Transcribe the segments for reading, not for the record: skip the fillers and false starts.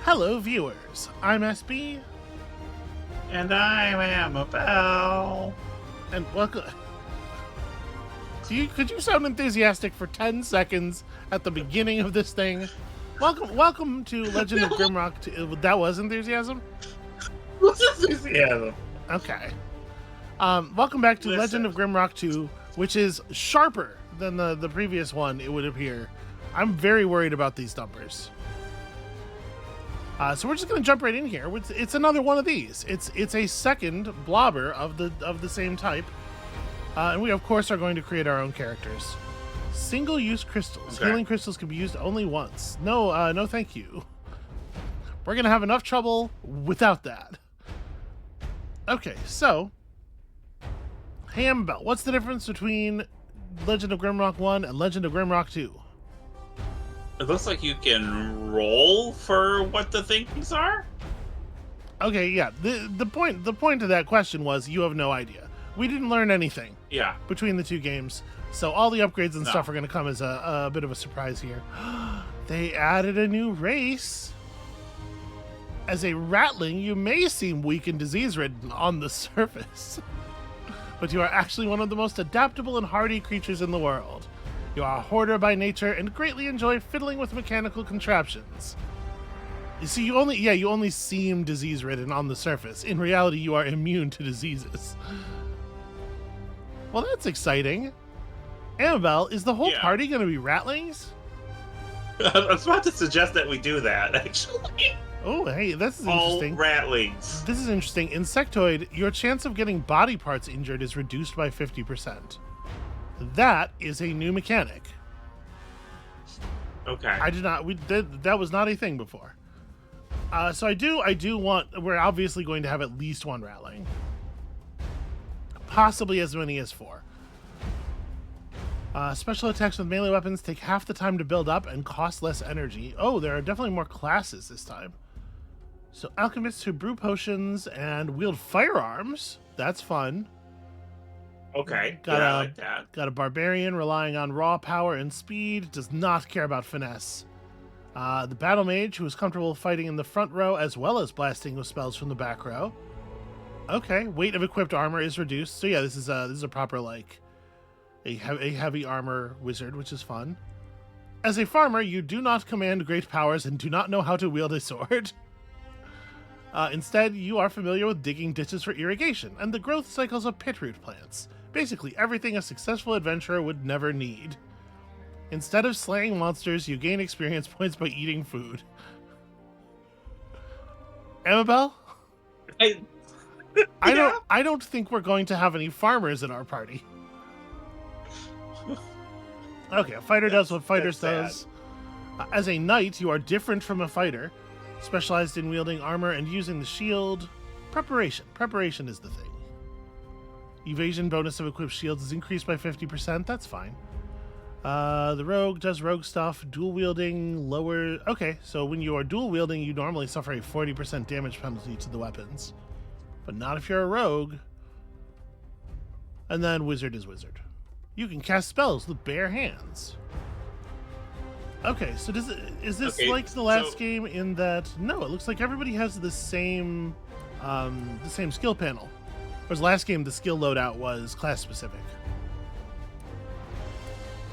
Hello, viewers. I'm SB, And I'm Amabel. and welcome. Could you sound enthusiastic for 10 seconds at the beginning of this thing? Welcome to Legend of Grimrock. That was enthusiasm? What's enthusiasm? Okay. Welcome back to Legend of Grimrock 2, which is sharper than the previous one, it would appear. I'm very worried about these numbers. So we're just going to jump right in here. It's another one of these. It's a second blobber of the same type. And we, of course, are going to create our own characters. Single-use crystals. Okay. Healing crystals can be used only once. No, thank you. We're going to have enough trouble without that. Okay, so... Hey, Amabel, what's the difference between Legend of Grimrock 1 and Legend of Grimrock 2? It looks like you can roll for what the things are. Okay, yeah. The point of that question was you have no idea. We didn't learn anything Yeah. between the two games, so all the upgrades and No. stuff are going to come as a bit of a surprise here. They added a new race. As a ratling, you may seem weak and disease-ridden on the surface, but you are actually one of the most adaptable and hardy creatures in the world. You are a hoarder by nature and greatly enjoy fiddling with mechanical contraptions. You see, you only seem disease-ridden on the surface. In reality, you are immune to diseases. Well, that's exciting. Amabel, is the whole party going to be ratlings? I was about to suggest that we do that, actually. Oh, hey, this is All interesting. ratlings. This is interesting. Insectoid, your chance of getting body parts injured is reduced by 50%. That is a new mechanic. Okay. That was not a thing before. So I do want, we're obviously going to have at least one rattling. Possibly as many as 4. Special attacks with melee weapons take half the time to build up and cost less energy. Oh, there are definitely more classes this time. So alchemists who brew potions and wield firearms. That's fun. Okay. Got I a- like that. Got a barbarian relying on raw power and speed, does not care about finesse. The battle mage who is comfortable fighting in the front row as well as blasting with spells from the back row. Okay, weight of equipped armor is reduced. So yeah, this is a proper like a heavy armor wizard, which is fun. As a farmer, you do not command great powers and do not know how to wield a sword. Instead, you are familiar with digging ditches for irrigation and the growth cycles of pitroot plants. Basically, everything a successful adventurer would never need. Instead of slaying monsters, you gain experience points by eating food. Amabel? I don't think we're going to have any farmers in our party. Okay, a fighter does what fighters does. As a knight, you are different from a fighter, specialized in wielding armor and using the shield. Preparation is the thing. Evasion bonus of equipped shields is increased by 50%. That's fine. The rogue does rogue stuff. Dual wielding, lower... Okay, so when you are dual wielding, you normally suffer a 40% damage penalty to the weapons. But not if you're a rogue. And then wizard is wizard. You can cast spells with bare hands. Okay, so is this like the last game in that... No, it looks like everybody has the same skill panel. Whereas last game, the skill loadout was class-specific.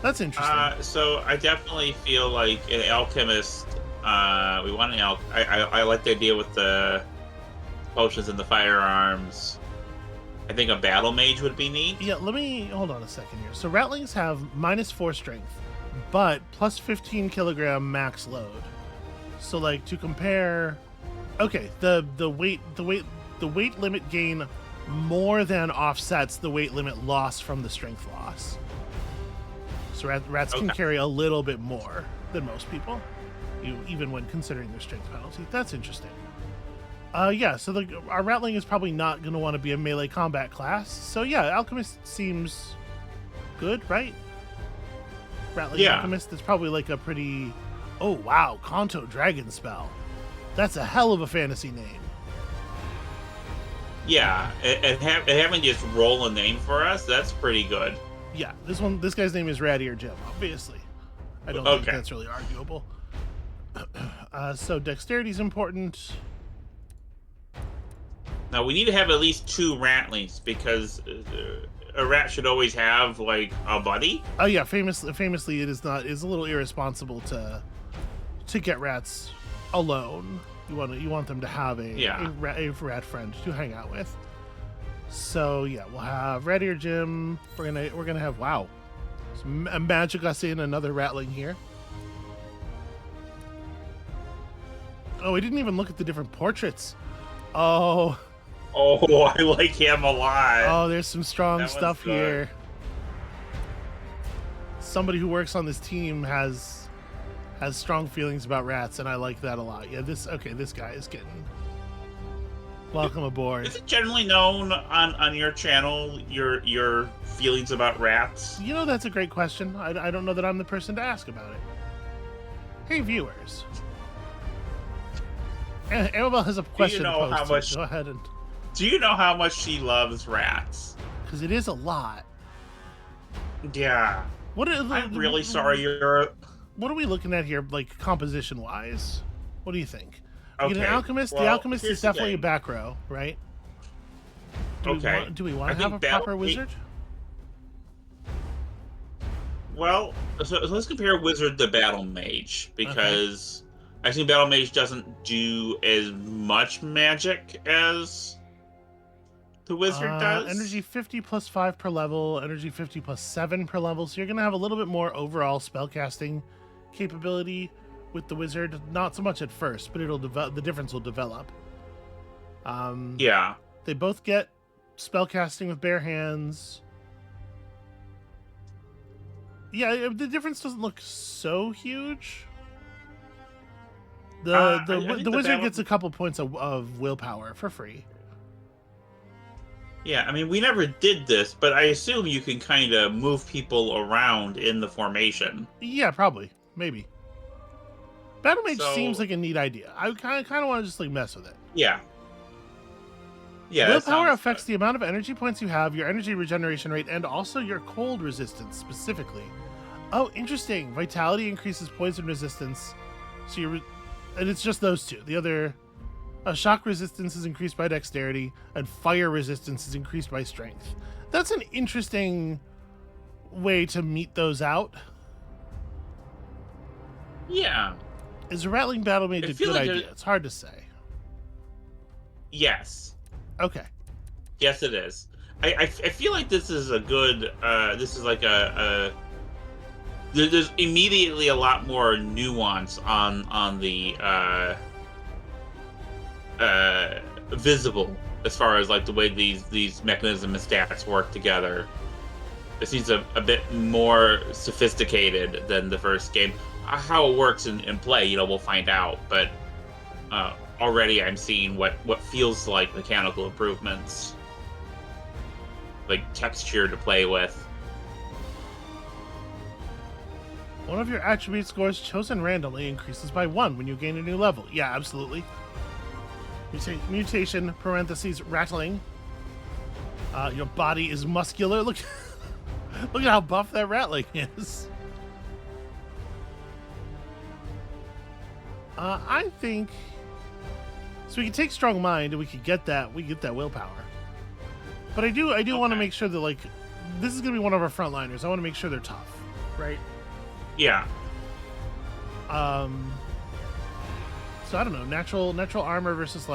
That's interesting. So I definitely feel like an alchemist. We want an I like the idea with the potions and the firearms. I think a battle mage would be neat. Yeah, let me hold on a second here. So rattlings have -4 strength, but plus 15 kilogram max load. So like to compare, okay, the weight limit gain more than offsets the weight limit loss from the strength loss. So rats can carry a little bit more than most people, even when considering their strength penalty. That's interesting. Yeah, so our rattling is probably not going to want to be a melee combat class. So yeah, alchemist seems good, right? Rattling alchemist is probably like a pretty... Oh wow, Kanto dragon spell. That's a hell of a fantasy name. Yeah, and having just roll a name for us, that's pretty good. Yeah, this guy's name is Rat Ear Jim, obviously. I don't think that's really arguable. So dexterity is important. Now we need to have at least 2 ratlings because a rat should always have like a buddy. Oh yeah, famously, it is a little irresponsible to get rats alone. You want them to have a rat friend to hang out with. So yeah, we'll have Rat Ear Jim. We're gonna have a magic us in another ratling here. Oh, we didn't even look at the different portraits. Oh, I like him a lot. Oh, there's some strong stuff good. here. Somebody who works on this team has strong feelings about rats, and I like that a lot. Yeah, this guy is getting welcome aboard. Is it generally known on your channel your feelings about rats? You know, that's a great question. I don't know that I'm the person to ask about it. Hey, viewers. Amabel has a question. Do you know how much? Go ahead and. Do you know how much she loves rats? Because it is a lot. Yeah. I'm really sorry you're. What are we looking at here, like composition-wise? What do you think? We get an alchemist. Well, the alchemist is definitely a back row, right? Do we want to have a proper wizard? Well, so let's compare wizard to battle mage because I think battle mage doesn't do as much magic as the wizard does. Energy 50 plus 5 per level, energy 50 plus 7 per level. So you're going to have a little bit more overall spellcasting capability with the wizard. Not so much at first, but the difference will develop. Yeah. They both get spellcasting with bare hands. Yeah, the difference doesn't look so huge. The wizard gets a couple points of willpower for free. Yeah, I mean, we never did this, but I assume you can kind of move people around in the formation. Yeah, probably. Maybe. Battle Mage seems like a neat idea. I kind of want to just like mess with it. Yeah. Yeah. Willpower affects the amount of energy points you have, your energy regeneration rate, and also your cold resistance specifically. Oh, interesting. Vitality increases poison resistance. So and it's just those two. The other... shock resistance is increased by dexterity, and fire resistance is increased by strength. That's an interesting way to meet those out. Yeah. Is a rattling battle mage a good idea? It's hard to say. Yes. Okay. Yes, it is. I feel like this is a good... this is like there's immediately a lot more nuance on the... visible as far as like the way these mechanisms and stats work together. It seems a bit more sophisticated than the first game. How it works in play, we'll find out. But already I'm seeing what feels like mechanical improvements, like texture to play with. One of your attribute scores chosen randomly increases by 1 when you gain a new level. Yeah, absolutely. Mutation, parentheses, rattling. Your body is muscular. Look at how buff that rattling is. I think... So we can take strong mind and we could get that willpower. But I do want to make sure that, like, this is going to be one of our frontliners. I want to make sure they're tough, right? Yeah. So I don't know, natural armor versus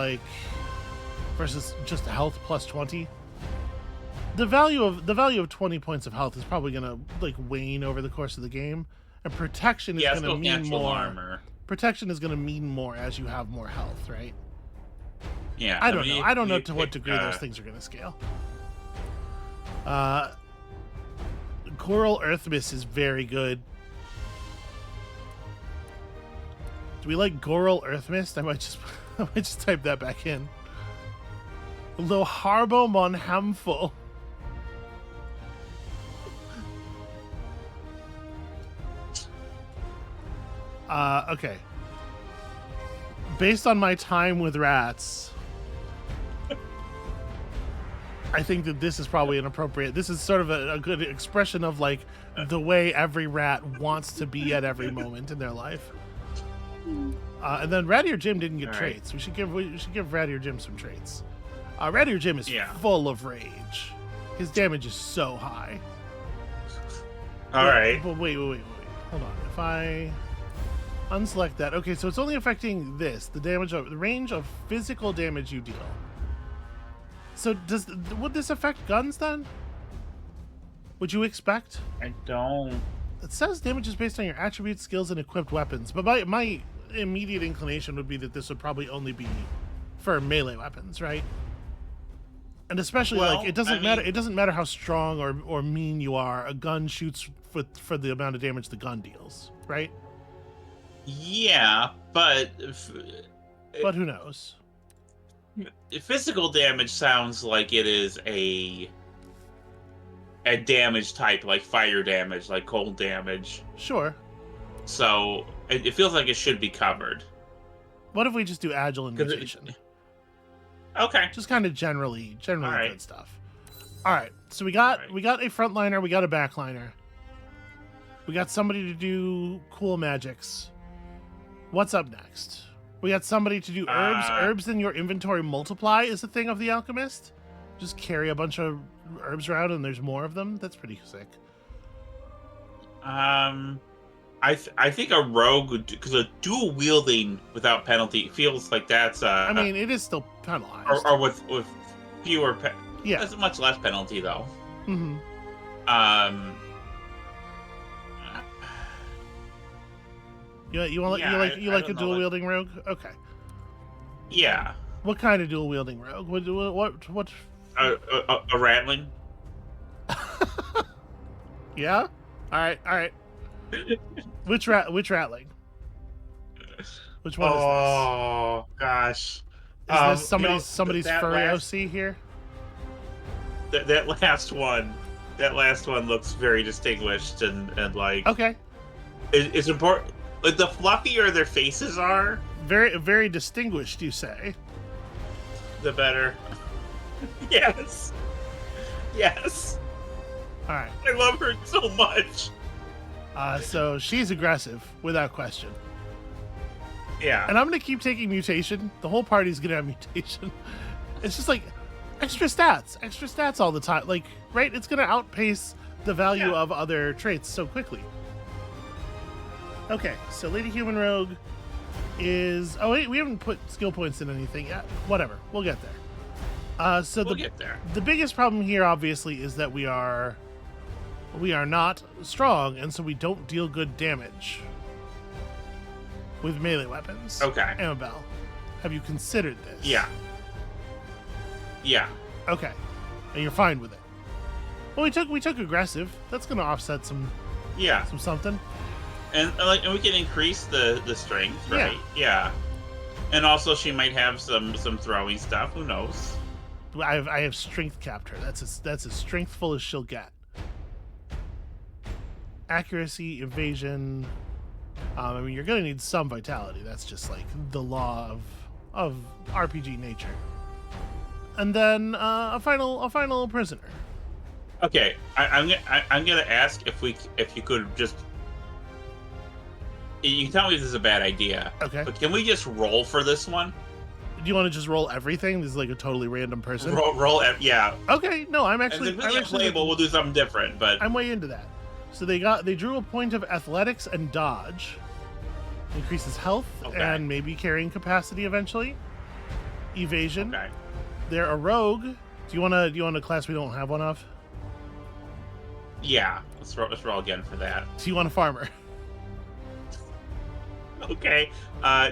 just health plus 20. The value of 20 points of health is probably gonna like wane over the course of the game, and protection is gonna mean more. Armor. Protection is gonna mean more as you have more health, right? Yeah. I don't know to what degree those things are gonna scale. Coral Earth Mist is very good. Do we like Goral Earth Mist? I might just type that back in. Lo Harbo Mon Hamful. Okay. Based on my time with rats, I think that this is probably inappropriate. This is sort of a good expression of like the way every rat wants to be at every moment in their life. And then Radier Jim didn't get All right. traits. We should give Radier Jim some traits. Radier Jim is full of rage. His damage is so high. All right. But wait. Hold on. If I unselect that, okay, so it's only affecting this, the range of physical damage you deal. So would this affect guns then? Would you expect? I don't. It says damage is based on your attributes, skills, and equipped weapons, but my immediate inclination would be that this would probably only be for melee weapons, right? And especially it doesn't matter. It doesn't matter how strong or mean you are. A gun shoots for the amount of damage the gun deals, right? Yeah, but who knows? Physical damage sounds like it is a damage type, like fire damage, like cold damage. Sure. So it feels like it should be covered. What if we just do agile and mutation? Okay. Just kind of generally right. good stuff. All right. So we got a frontliner, we got a backliner. We got somebody to do cool magics. What's up next? We got somebody to do herbs. Herbs in your inventory multiply is a thing of the alchemist. Just carry a bunch of herbs around and there's more of them. That's pretty sick. I think a rogue would, because a dual wielding without penalty feels like that's I mean, it is still penalized. or with fewer yeah, that's much less penalty though. Mm-hmm. You like a dual wielding rogue? Okay. Yeah. What kind of dual wielding rogue? What? A rattling. Yeah. All right. Which rattling? Which one is this? Oh gosh. Is this somebody's furry OC here? That last one looks very distinguished and like okay. It's important. Like the fluffier their faces are, very very distinguished. You say? The better. Yes. All right. I love her so much. So she's aggressive without question. Yeah. And I'm gonna keep taking mutation. The whole party's gonna have mutation. It's just like extra stats all the time. Like, right? It's gonna outpace the value of other traits so quickly. Okay, so Lady Human Rogue is... Oh, wait, we haven't put skill points in anything yet. Whatever, we'll get there. We'll get there. The biggest problem here, obviously, is that we are not strong, and so we don't deal good damage with melee weapons. Okay. Amabel, have you considered this? Yeah. Okay, and you're fine with it. Well, we took aggressive. That's going to offset some something. And we can increase the strength, right? Yeah. And also she might have some throwing stuff. Who knows? I have strength capped her. That's as strengthful as she'll get. Accuracy, evasion. I mean, you're gonna need some vitality. That's just like the law of RPG nature. And then a final prisoner. Okay, I'm gonna ask if you could just. You can tell me if this is a bad idea. Okay. But can we just roll for this one? Do you want to just roll everything? This is like a totally random person. Yeah. Okay. No, I'm actually. And if we get playable, we'll do something different. But I'm way into that. So they drew a point of athletics and dodge. Increases health and maybe carrying capacity eventually. Evasion. Okay. They're a rogue. Do you want a class we don't have one of? Yeah. Let's roll again for that. Do you want a farmer? Okay.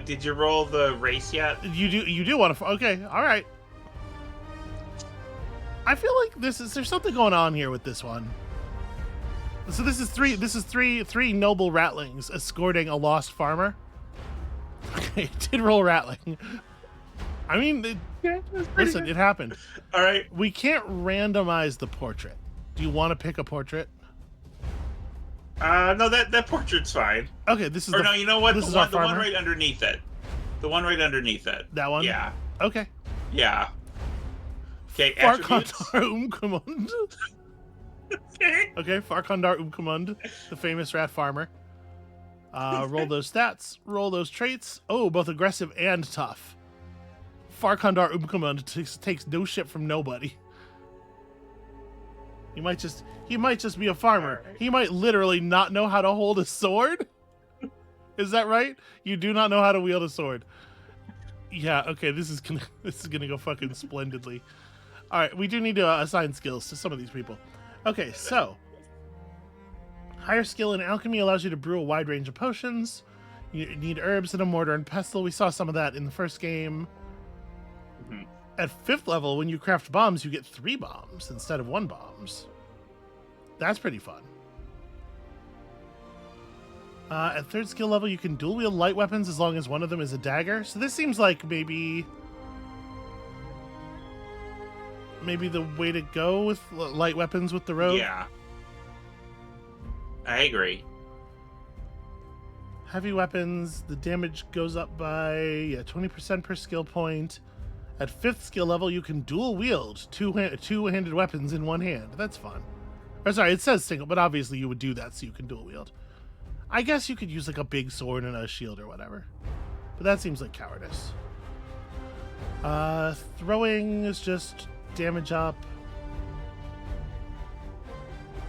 Did you roll the race yet? You do want to. Okay. All right. I feel like there's something going on here with this one. So this is three noble rattlings escorting a lost farmer. Okay, did roll rattling. I mean, listen, it happened. All right. We can't randomize the portrait. Do you want to pick a portrait? No, that portrait's fine. Okay, this is. Or no, you know what? This is the our one farmer? right underneath it. The one right underneath it. That one. Yeah. Okay. Yeah. Okay. Farkandar Umkumund. Okay. Okay, Farkandar Umkumund, the famous rat farmer. Roll those stats. Roll those traits. Oh, both aggressive and tough. Farkandar Umkamund takes no shit from nobody. He might just be a farmer. He might literally not know how to hold a sword. Is that right? You do not know how to wield a sword. Yeah, okay, this is gonna go fucking splendidly. All right, we do need to assign skills to some of these people. Okay, so higher skill in alchemy allows you to brew a wide range of potions. You need herbs and a mortar and pestle. We saw some of that in the first game. Mhm. At 5th level, when you craft bombs, you get 3 bombs instead of 1 bombs. That's pretty fun. At 3rd skill level, you can dual wield light weapons as long as one of them is a dagger. So this seems like maybe the way to go with light weapons with the rogue. Yeah. I agree. Heavy weapons, the damage goes up by 20% per skill point. At 5th skill level, you can dual wield two-handed weapons in one hand. That's fun. Or sorry, it says single, but obviously you would do that so you can dual wield. I guess you could use like a big sword and a shield or whatever. But that seems like cowardice. Throwing is just damage up.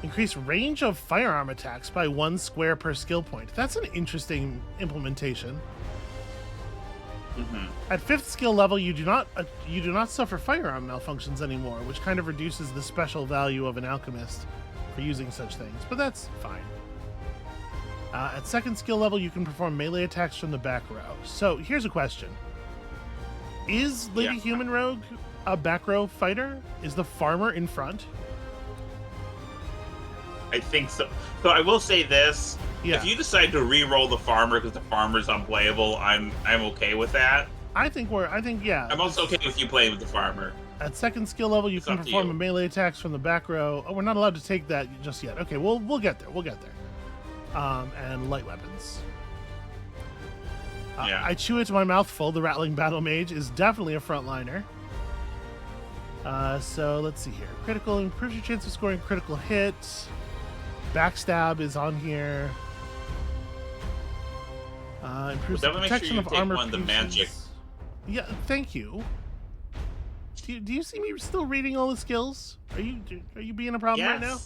Increase range of firearm attacks by 1 square per skill point. That's an interesting implementation. Mm-hmm. At 5th skill level, you do not suffer firearm malfunctions anymore, which kind of reduces the special value of an alchemist for using such things, but that's fine. At 2nd skill level, you can perform melee attacks from the back row. So here's a question. Is Lady Human Rogue a back row fighter? Is the farmer in front? I think so. So I will say this. Yeah. If you decide to re-roll the farmer because the farmer's unplayable, I'm okay with that. Yeah. I'm also okay with you playing with the farmer. At 2nd skill level, you can perform you. melee attacks from the back row. Oh, we're not allowed to take that just yet. Okay, we'll get there. We'll get there. And light weapons. I chew it to my mouth full. The Rattling Battle Mage is definitely a frontliner. So let's see here. Critical improves your chance of scoring critical hit. Backstab is on here. Improves the protection of armor pieces. The magic. Yeah, thank you. Do you see me still reading all the skills? Are you being a problem right now?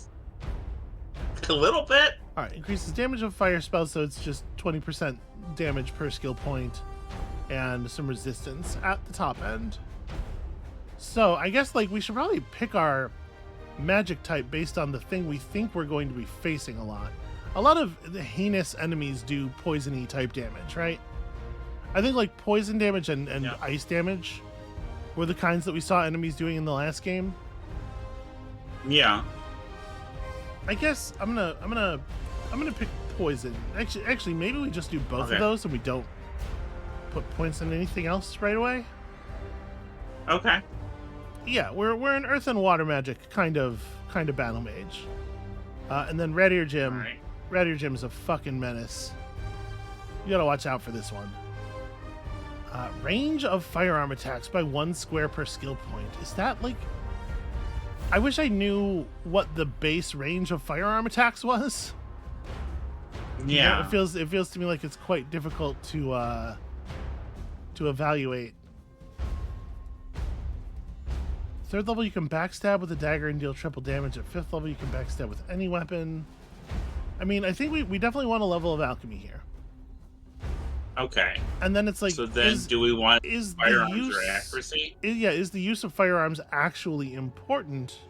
A little bit. All right, increases damage of fire spells, so it's just 20% damage per skill point, and some resistance at the top end. So I guess like we should probably pick our magic type based on the thing we think we're going to be facing a lot. A lot of the heinous enemies do poison-y type damage, right? I think like poison damage and ice damage were the kinds that we saw enemies doing in the last game. Yeah. I guess I'm gonna pick poison. Actually, maybe we just do both of those and we don't put points in anything else right away. Okay. Yeah, we're an earth and water magic kind of battle mage. And then Red Ear Jim. Right. Red Ear Jim is a fucking menace. You gotta watch out for this one. Range of firearm attacks by 1 square per skill point. Is that like... I wish I knew what the base range of firearm attacks was. Yeah. You know, it feels to me like it's quite difficult to evaluate. 3rd level, you can backstab with a dagger and deal triple damage. At 5th level, you can backstab with any weapon. I mean, I think we definitely want a level of alchemy here. Okay. And then it's like, so then do we want firearms or accuracy? Is the use of firearms actually important?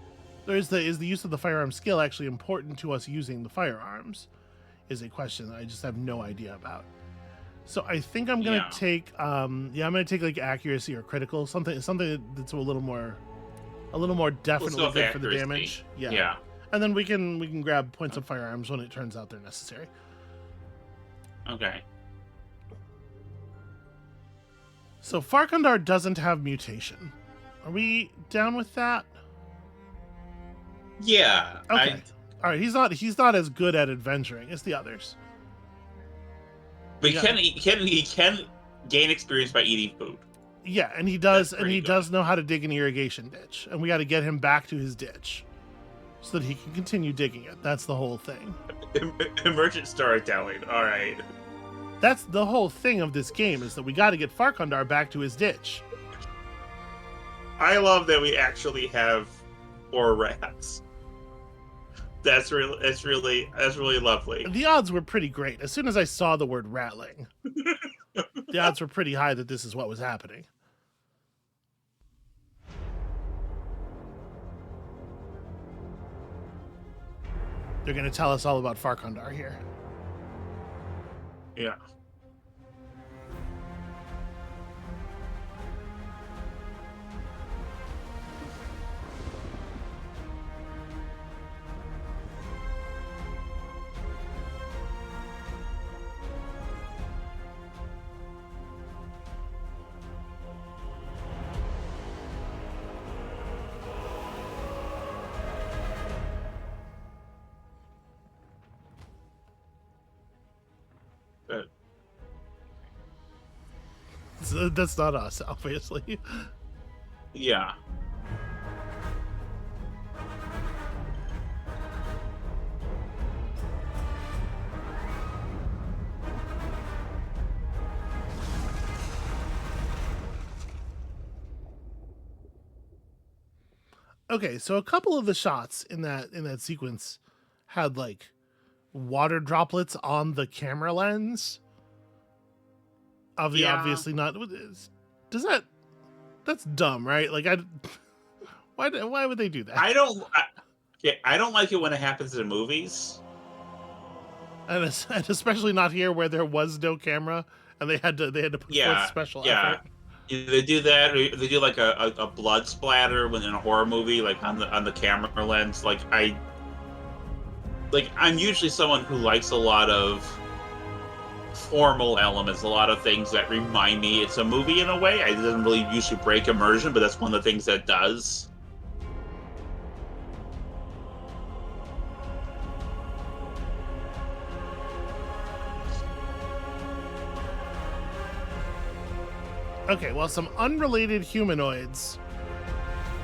Or is the use of the firearm skill actually important to us using the firearms? Is a question that I just have no idea about. So I think I'm gonna take I'm gonna take like accuracy or critical, something that's a little more definitely good for the damage. Yeah. And then we can grab points of firearms when it turns out they're necessary. Okay. So Farkandar doesn't have mutation. Are we down with that? Yeah. Okay. All right. He's not as good at adventuring as the others. But he can gain experience by eating food. Yeah, and he does know how to dig an irrigation ditch, and we got to get him back to his ditch. so that he can continue digging it. That's the whole thing. Emergent storytelling. All right. That's the whole thing of this game, is that we got to get Farkundar back to his ditch. I love that we actually have 4 rats. That's really lovely. The odds were pretty great. As soon as I saw the word rattling, the odds were pretty high that this is what was happening. They're going to tell us all about Farkundar here. Yeah. That's not us, obviously. Yeah. Okay, so a couple of the shots in that sequence had like water droplets on the camera lens. Obviously not. Does that's dumb, right? Like why would they do that? I don't like it when it happens in movies. And especially not here where there was no camera and they had to put forth special effort. They do that, or they do like a blood splatter when in a horror movie, like on the camera lens. I'm usually someone who likes a lot of formal elements, a lot of things that remind me it's a movie in a way. It doesn't really usually break immersion, but that's one of the things that does. Okay, well, some unrelated humanoids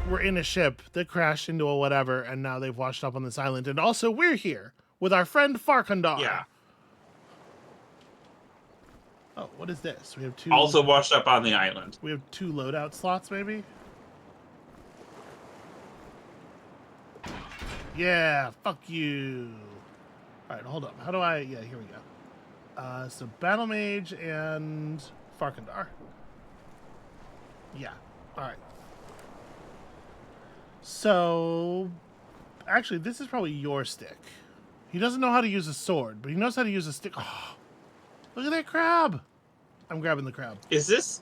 were in a ship that crashed into a whatever, and now they've washed up on this island. And also, we're here with our friend Farkundar. Yeah. Oh, what is this? We have 2. Also washed up on the island. We have 2 loadout slots, maybe? Yeah, fuck you. All right, hold up. How do I... Yeah, here we go. So Battle Mage and Farkundar. Yeah. All right. So, actually, this is probably your stick. He doesn't know how to use a sword, but he knows how to use a stick. Oh, look at that crab. I'm grabbing the crab. Is this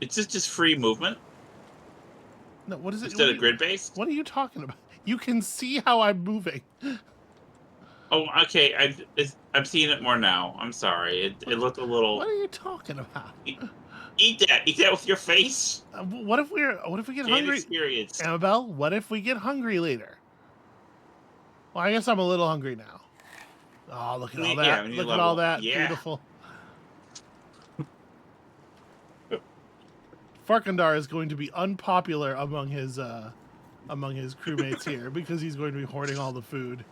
just free movement? No, what is it? Instead of grid-based? What are you talking about? You can see how I'm moving. Oh, okay. I'm seeing it more now. I'm sorry. It looked a little... What are you talking about? Eat that with your face. What if we get hungry? Experience. Amabel, what if we get hungry later? Well, I guess I'm a little hungry now. Oh, look at all that. Yeah, look at all that. Yeah. Beautiful. Farkundar is going to be unpopular among his crewmates here because he's going to be hoarding all the food.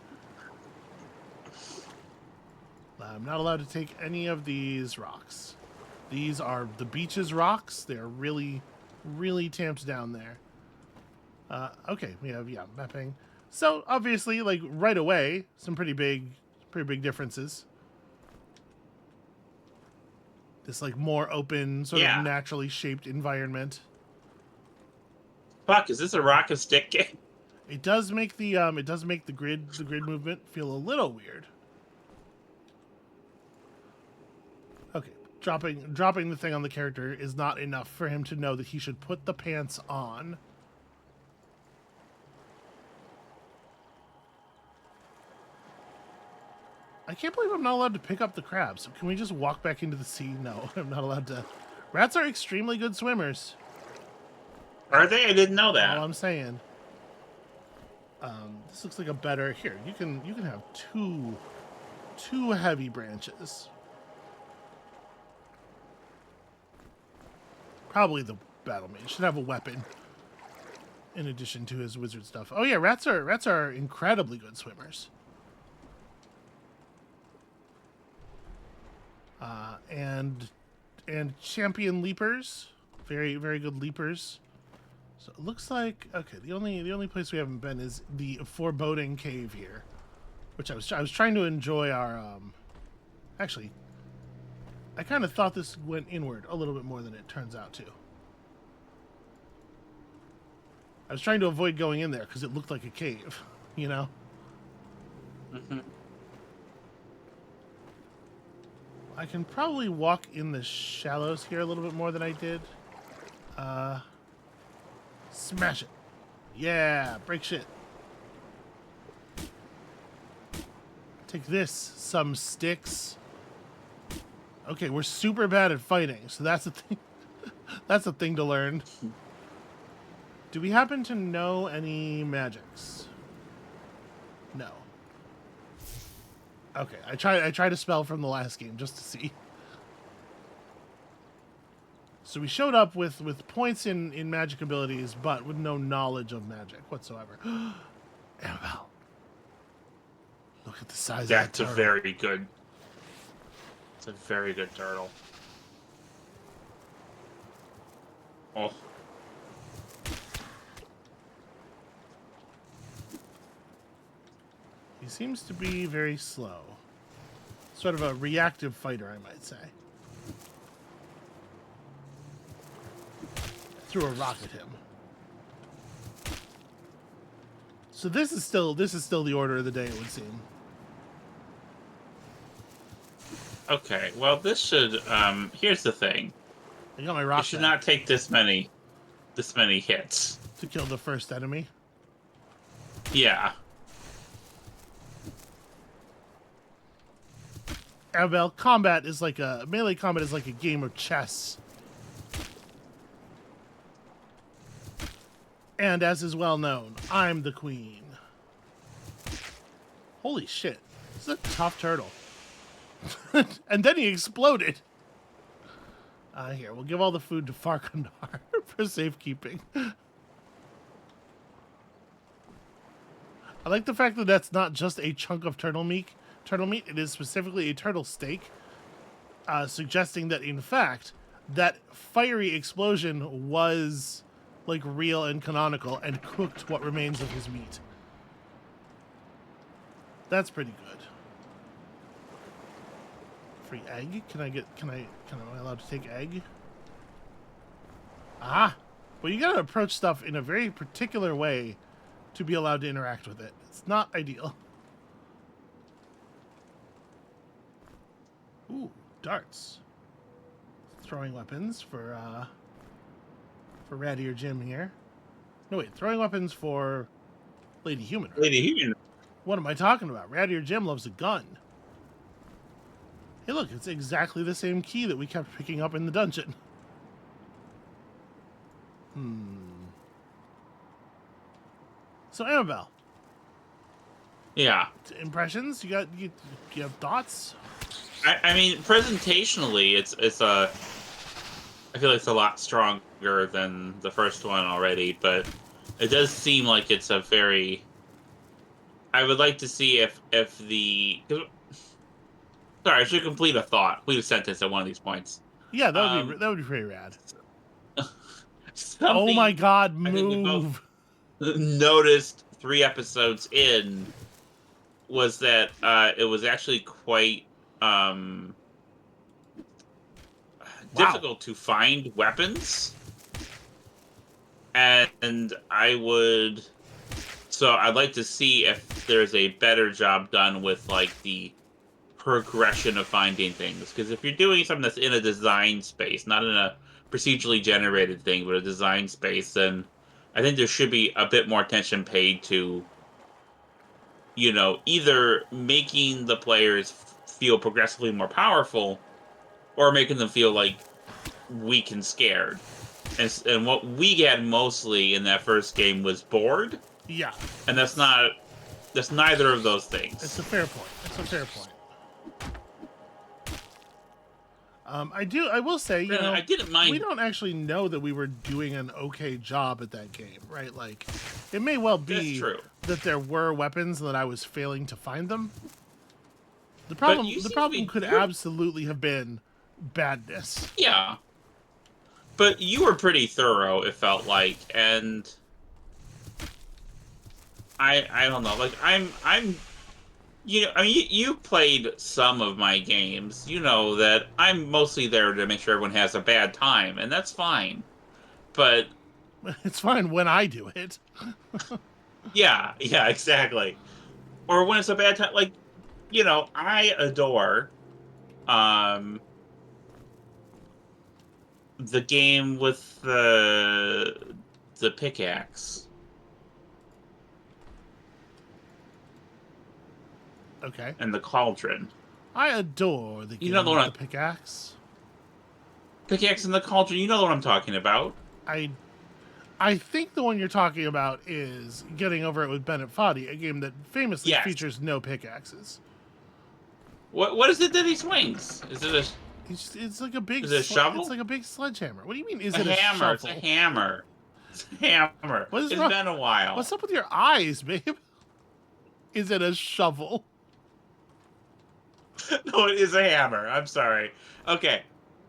I'm not allowed to take any of these rocks. These are the beach's rocks. They're really, really tamped down there. Okay, we have, mapping. So, obviously, like, right away, some pretty big differences. This, like, more open, sort of naturally shaped environment. Fuck, is this a rock and stick game? It does make the grid movement feel a little weird. Okay, dropping the thing on the character is not enough for him to know that he should put the pants on. I can't believe I'm not allowed to pick up the crabs. Can we just walk back into the sea? No, I'm not allowed to. Rats are extremely good swimmers. Are they? I didn't know that. All I'm saying. This looks like a better... Here, you can have two heavy branches. Probably the battle mage should have a weapon. in addition to his wizard stuff. Oh yeah, rats are incredibly good swimmers. And champion leapers, very very good leapers. So it looks like okay. The only place we haven't been is the foreboding cave here, which I was trying to enjoy our. Actually, I kind of thought this went inward a little bit more than it turns out to. I was trying to avoid going in there because it looked like a cave, you know. Mm-hmm. I can probably walk in the shallows here a little bit more than I did. Smash it. Yeah, break shit. Take this, some sticks. Okay, we're super bad at fighting, so that's a thing. That's a thing to learn. Do we happen to know any magics? No. Okay, I tried to spell from the last game just to see. So we showed up with points in magic abilities, but with no knowledge of magic whatsoever. Amabel, look at the size of that That's a turtle. very good. It's a very good turtle. Oh. He seems to be very slow. Sort of a reactive fighter, I might say. Threw a rock at him. So this is still the order of the day, it would seem. Okay, well, this should. Here's the thing. I got my You rock should back not take this many hits. to kill the first enemy. Yeah. Amabel, melee combat is like a game of chess. And as is well known, I'm the queen. Holy shit. This is a tough turtle. And then he exploded. Here, we'll give all the food to Farkandar for safekeeping. I like the fact that that's not just a chunk of turtle meat. It is specifically a turtle steak, suggesting that, in fact, that fiery explosion was, like, real and canonical and cooked what remains of his meat. That's pretty good. Free egg? Am I allowed to take egg? Ah! Well, you gotta approach stuff in a very particular way to be allowed to interact with it. It's not ideal. Ooh, darts. Throwing weapons for Ratty or Jim here. No, wait, throwing weapons for Lady Human. Right? Lady Human. What am I talking about? Ratty or Jim loves a gun. Hey, look, it's exactly the same key that we kept picking up in the dungeon. So, Amabel. Yeah. Impressions? You have thoughts? I mean, presentationally, it's a. I feel like it's a lot stronger than the first one already, but it does seem like it's a very. I would like to see if the. Sorry, I should complete a sentence at one of these points. Yeah, that would be pretty rad. Oh my God! Move. Noticed 3 episodes in was that it was actually quite difficult to find weapons, and I'd like to see if there's a better job done with like the progression of finding things, because if you're doing something that's in a design space, not in a procedurally generated thing, but a design space, then I think there should be a bit more attention paid to, either making the players feel progressively more powerful or making them feel like weak and scared. And what we get mostly in that first game was bored. Yeah. And that's neither of those things. It's a fair point. I will say, you know, I didn't mind. we don't actually know that we were doing an okay job at that game, right? Like, it may well That's be true. that there were weapons and that I was failing to find them. The But you the seem to problem be could you're- absolutely have been badness. Yeah. But you were pretty thorough, it felt like, and I don't know. Like I'm you know, I mean, you played some of my games. You know that I'm mostly there to make sure everyone has a bad time, and that's fine. But It's fine when I do it. yeah, yeah, exactly. Or when it's a bad time, like, you know, I adore um the game with the pickaxe. Okay. And the cauldron. I adore the You know game the with one the pickaxe. Pickaxe and the cauldron, you know what I'm talking about. I I think the one you're talking about is Getting Over It with Bennett Foddy, a game that famously Yes. features no pickaxes. What is it that he swings? Is it It's like a big is it a shovel? It's like a big sledgehammer. What do you mean? Is a it a hammer? shovel? It's a hammer. It's a hammer. What is It's wrong? been a while. What's up with your eyes, babe? Is it a shovel? No, it is a hammer. I'm sorry. Okay.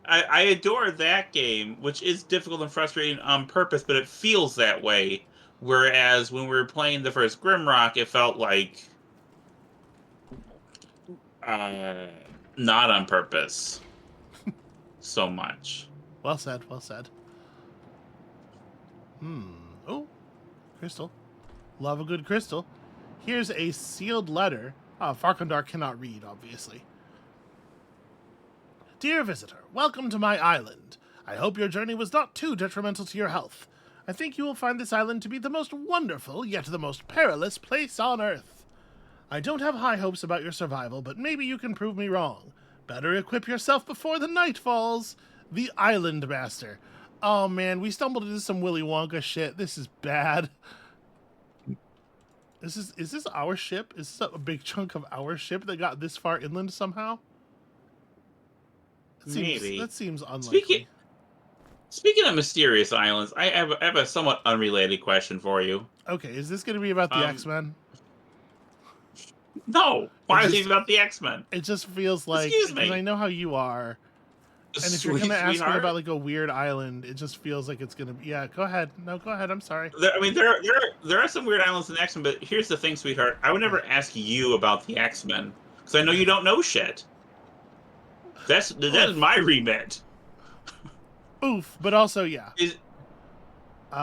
I adore that game, which is difficult and frustrating on purpose, but it feels that way. Whereas when we were playing the first Grimrock, it felt like uh, not on purpose so much. Well said. Well said. Oh, crystal. Love a good crystal. Here's a sealed letter. Farkandar cannot read, obviously. Dear visitor, welcome to my island. I hope your journey was not too detrimental to your health. I think you will find this island to be the most wonderful, yet the most perilous place on Earth. I don't have high hopes about your survival, but maybe you can prove me wrong. Better equip yourself before the night falls. The Island Master. Oh man, we stumbled into some Willy Wonka shit. This is bad. Is this our ship? Is this a big chunk of our ship that got this far inland somehow? Maybe. That seems unlikely. Speaking of mysterious islands, I have a somewhat unrelated question for you. Okay, is this going to be about the X-Men? No. Why is just- it about the X-Men? It just feels like, Excuse me. because I know how you are, and if you're going to ask me about like a weird island, it just feels like it's going to be. Yeah, go ahead. No, go ahead. I'm sorry. There are some weird islands in X-Men, but here's the thing, sweetheart. I would never ask you about the X-Men because I know you don't know shit. That is my remit. Oof, but also yeah. Is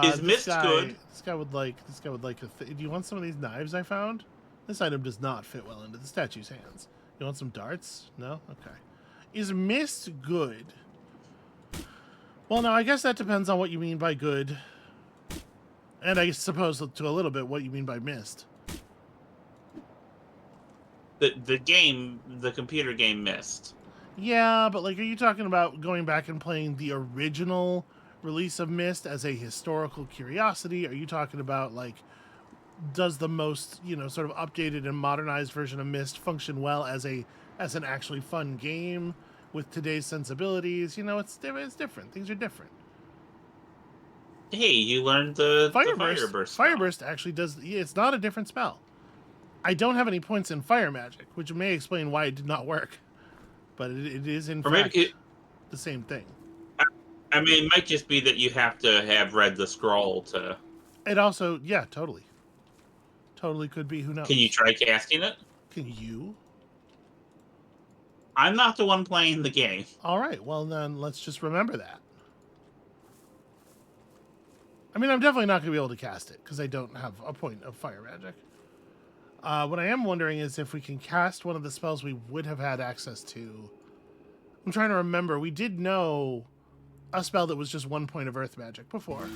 this Mist guy, good? This guy would like do you want some of these knives I found? This item does not fit well into the statue's hands. You want some darts? No? Okay. Is Mist good? Well, no, I guess that depends on what you mean by good. And I suppose to a little bit what you mean by Mist. The computer game Mist. Yeah, but like, are you talking about going back and playing the original release of Myst as a historical curiosity? Are you talking about like, does the most, you know, sort of updated and modernized version of Myst function well as an actually fun game with today's sensibilities? You know, it's different. Things are different. Hey, you learned the Fireburst. spell. Fireburst actually does. It's not a different spell. I don't have any points in fire magic, which may explain why it did not work. But it is, in fact, the same thing. I mean, it might just be that you have to have read the scroll to... It also, yeah, totally. Totally could be, who knows? Can you try casting it? Can you? I'm not the one playing the game. All right, well then, let's just remember that. I mean, I'm definitely not going to be able to cast it, because I don't have a point of fire magic. What I am wondering is if we can cast one of the spells we would have had access to. I'm trying to remember. We did know a spell that was just 1 point of earth magic before.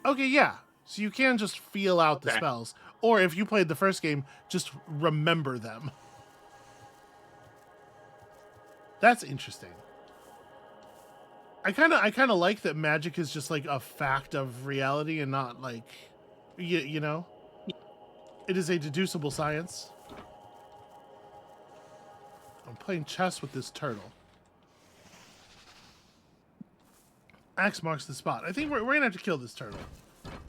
Okay, yeah. So you can just feel out the spells. Or if you played the first game, just remember them. That's interesting. I kind of like that magic is just like a fact of reality and not like, you know? It is a deducible science. I'm playing chess with this turtle. X marks the spot. I think we're gonna have to kill this turtle.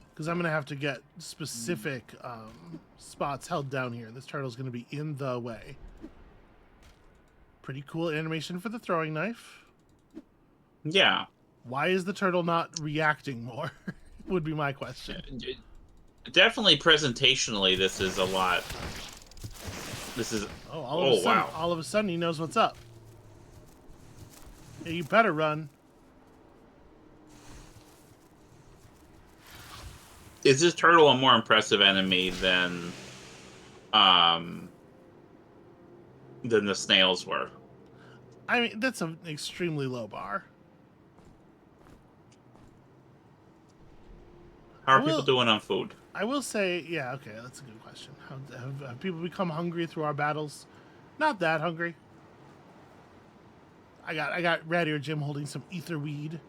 Because I'm gonna have to get specific spots held down here. This turtle's gonna be in the way. Pretty cool animation for the throwing knife. Yeah. Why is the turtle not reacting more? Would be my question. Definitely presentationally, this is a lot. This is. Wow. All of a sudden, he knows what's up. Hey, you better run. Is this turtle a more impressive enemy than the snails were? I mean, that's an extremely low bar. How are people doing on food? I will say, yeah, okay, that's a good question. Have people become hungry through our battles? Not that hungry. I got Ratty or Jim holding some ether weed.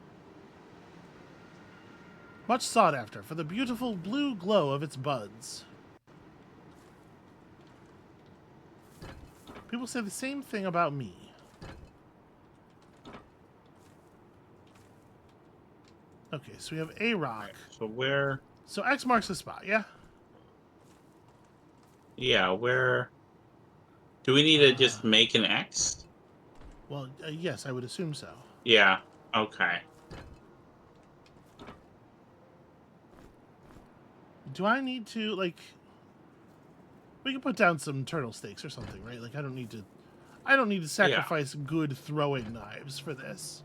Much sought after for the beautiful blue glow of its buds. People say the same thing about me. Okay, so we have a rock. Right, so where? So X marks the spot, yeah? Yeah, where? Do we need to just make an X? Well, yes, I would assume so. Yeah, okay. Do I need to, like... We can put down some turtle steaks or something, right? Like, I don't need to sacrifice good throwing knives for this.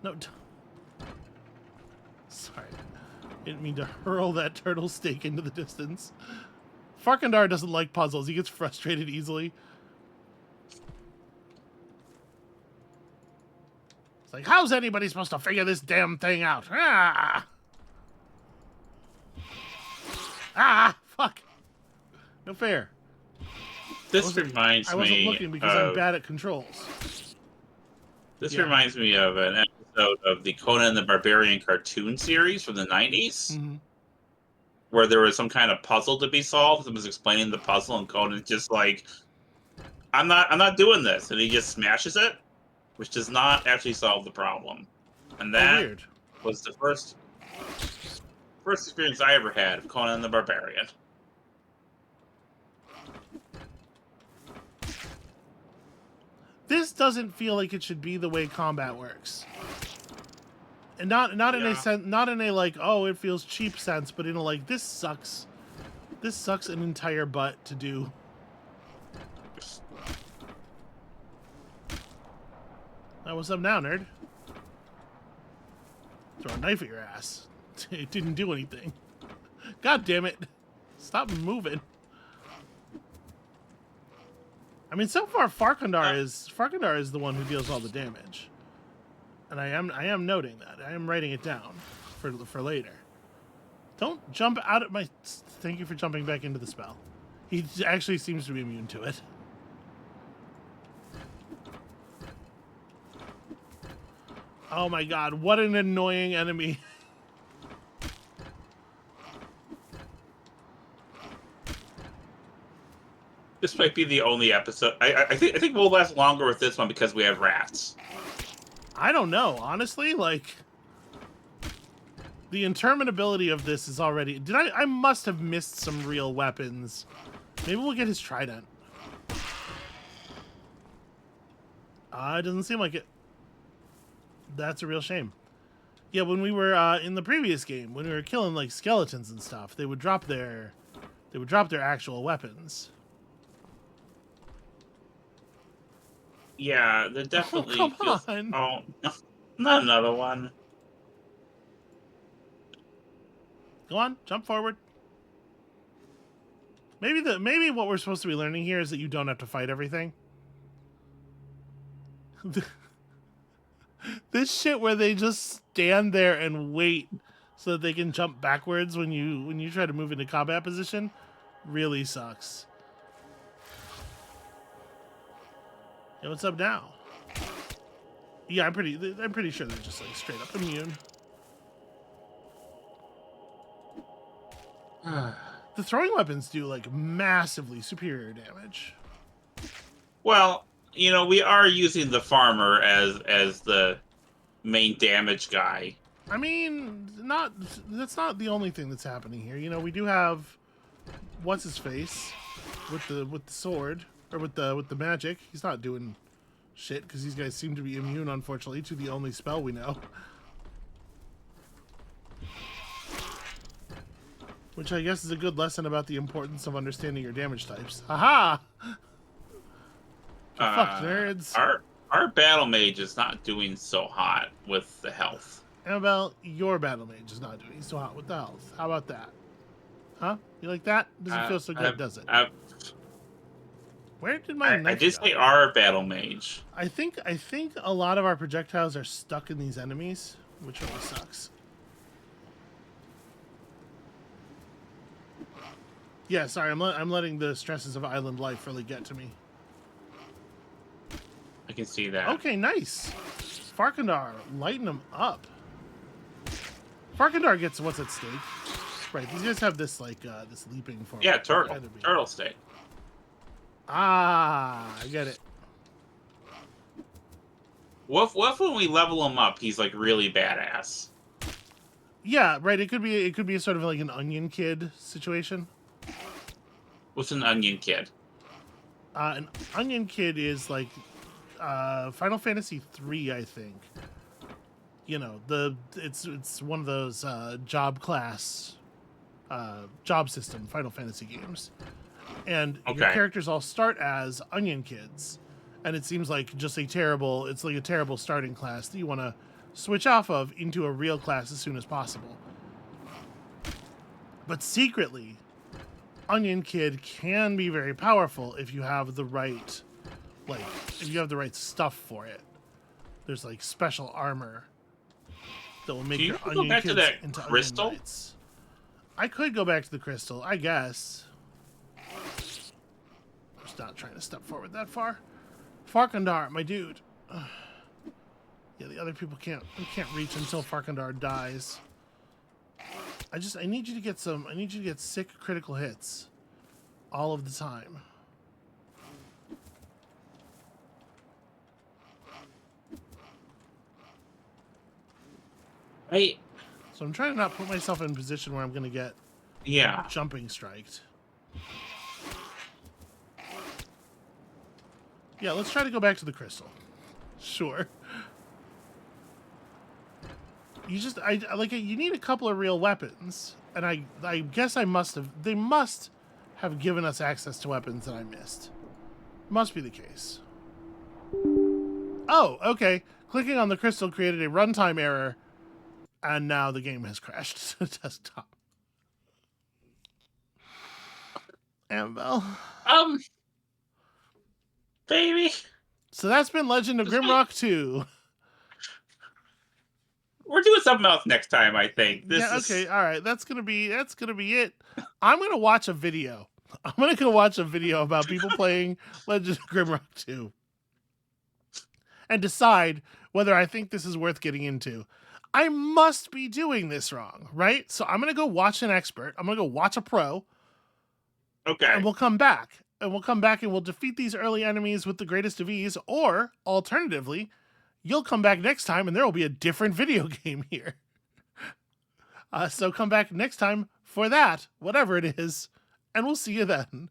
No. Sorry. Didn't mean to hurl that turtle steak into the distance. Farkandar doesn't like puzzles. He gets frustrated easily. It's like, how's anybody supposed to figure this damn thing out? Ah! Ah! Fuck! No fair. This reminds me. I wasn't looking because I'm bad at controls. This reminds me of an episode of the Conan the Barbarian cartoon series from the 90s, where there was some kind of puzzle to be solved. It was explaining the puzzle, and Conan's just like, I'm not doing this," and he just smashes it, which does not actually solve the problem. And that was the first experience I ever had of Conan the Barbarian. This doesn't feel like it should be the way combat works, and not in a sense, not in a like, oh, it feels cheap sense, but in a like, this sucks. This sucks an entire butt to do. Now, what's up now, nerd? Throw a knife at your ass. It didn't do anything. God damn it! Stop moving. I mean, so far Farkandar is the one who deals all the damage, and I am noting that. I am writing it down for later. Don't jump out at my. Thank you for jumping back into the spell. He actually seems to be immune to it. Oh my god! What an annoying enemy. This might be the only episode. I think we'll last longer with this one because we have rats. I don't know, honestly. Like, the interminability of this is already. I must have missed some real weapons. Maybe we'll get his trident. It doesn't seem like it. That's a real shame. Yeah, when we were in the previous game, when we were killing like skeletons and stuff, they would drop their actual weapons. Yeah, they're definitely. Oh, come on. Oh, not another one. Go on, jump forward. Maybe what we're supposed to be learning here is that you don't have to fight everything. This shit where they just stand there and wait so that they can jump backwards when you try to move into combat position really sucks. Hey, what's up now? Yeah, I'm pretty sure they're just like straight up immune. The throwing weapons do like massively superior damage. Well, we are using the farmer as the main damage guy. I mean, that's not the only thing that's happening here. We do have what's his face with the sword or with the magic. He's not doing shit because these guys seem to be immune, unfortunately, to the only spell we know. Which I guess is a good lesson about the importance of understanding your damage types. Haha! Fuck nerds. Our battle mage is not doing so hot with the health. Amabel, your battle mage is not doing so hot with the health. How about that? Huh? You like that? Doesn't feel so good, does it? Where did my knife I did go? say our battle mage. I think a lot of our projectiles are stuck in these enemies, which really sucks. Yeah, sorry, I'm letting the stresses of island life really get to me. I can see that. Okay, nice. Farkandar, lighten them up. Farkandar gets what's at stake. Right, these guys have this this leaping forward. Yeah, turtle stake. Ah, I get it. What if when we level him up, he's like really badass? Yeah, right. It could be a sort of like an Onion Kid situation. What's an onion kid? An Onion Kid is like Final Fantasy III, I think. It's one of those job class, job system Final Fantasy games, and your characters all start as Onion Kids, and it seems like just a terrible starting class that you want to switch off of into a real class as soon as possible. But secretly, Onion Kid can be very powerful if you have the right, stuff for it. There's like special armor that will make your Onion Kids into crystal? Onion Knights. I could go back to the crystal, I guess. I'm just not trying to step forward that far. Farkandar, my dude. Yeah, the other people can't reach until Farkandar dies. I need you to get sick critical hits all of the time. So I'm trying to not put myself in a position where I'm going to get jumping striked. Yeah, let's try to go back to the crystal. Sure. You need a couple of real weapons, and I guess they must have given us access to weapons that I missed. Must be the case. Oh, okay. Clicking on the crystal created a runtime error, and now the game has crashed to the desktop. Amabel. Baby. So that's been Legend of Grimrock 2. We're doing something else next time, I think. Okay, all right. That's gonna be it. I'm gonna watch a video. I'm gonna go watch a video about people playing Legend of Grimrock 2 and decide whether I think this is worth getting into. I must be doing this wrong, right? So I'm gonna go watch an expert. I'm gonna go watch a pro. Okay. And we'll come back. And we'll defeat these early enemies with the greatest of ease, or alternatively, you'll come back next time and there will be a different video game here. So come back next time for that, whatever it is, and we'll see you then.